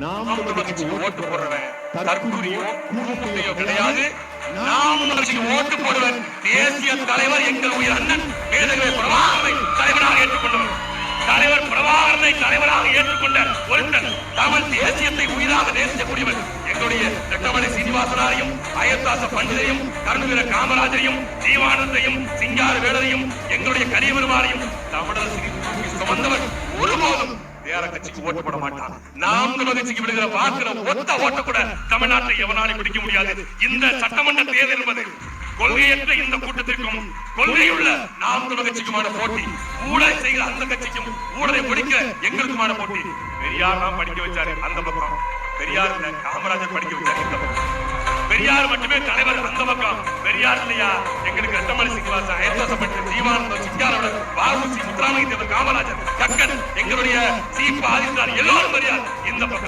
நாம் தமிழர் கட்சிக்கு ஓட்டு போடுறவன் தற்குறியோ கூட்டத்தையோ கிடையாது. நாம் தமிழர் கட்சிக்கு ஓட்டு போடுவன் தேசிய தலைவர் எங்கள் உயிர் அண்ணன் மேதகவே பிரபாகரனை தலைவராக ஏற்றுக்கொண்டவர். தலைவர் பிரபாகரனை தலைவராக ஏற்றுக்கொண்ட ஒருத்தன் தமிழ் தேசியத்தை உயிராக நேசிக்கக்கூடியவர் எங்களுடைய ரெட்டமலை சீனிவாசனாரையும் அயத்தாச பண்டிதையும் கருணவீர காமராஜரையும் ஜீவானந்தையும் சிங்கார வேலரையும் எங்களுடைய கரியபெருமானையும் தமிழர் சுமந்தவர் ஒருபோதும் வேற கட்சிக்கு ஓட்டு போட மாட்டான். நாம் தமிழர் கட்சிக்கு விடுகிற வாக்குல ஒத்த ஓட்ட கூட தமிழ்நாட்டை எவனாலும் பிடிக்க முடியாது. இந்த சட்டமன்ற தேர்தல் என்பது கொள்கையற்ற இந்த கூட்டத்திற்கும் கொள்கையுள்ள நாம் தமிழர் கட்சிக்குமான போட்டி. ஊழல் செய்கிற அந்த கட்சிக்கும் ஊழலை முடிக்க எங்களுக்குமான போட்டி. பெரியார் நாம் படிக்க வச்சாரு அந்த பக்கம், பெரியார் காமராஜர் படிக்க வச்சாரு இந்த பக்கம். பெரியார் மட்டுமே தலைவர் அந்த பக்கம், பெரியார் இல்லையா எங்களுக்கு ரெட்டமலை சீனிவாசன், அயத்தாசப்பட்ட ஜீவானந்தம், சிங்காரோட வாவுசி, முத்துராமலிங்க தேவர், காமராஜர், கக்கன், எங்களுடைய சீபா ஆதித்யநாத் எல்லோரும் பெரியார் இந்த பக்கம்.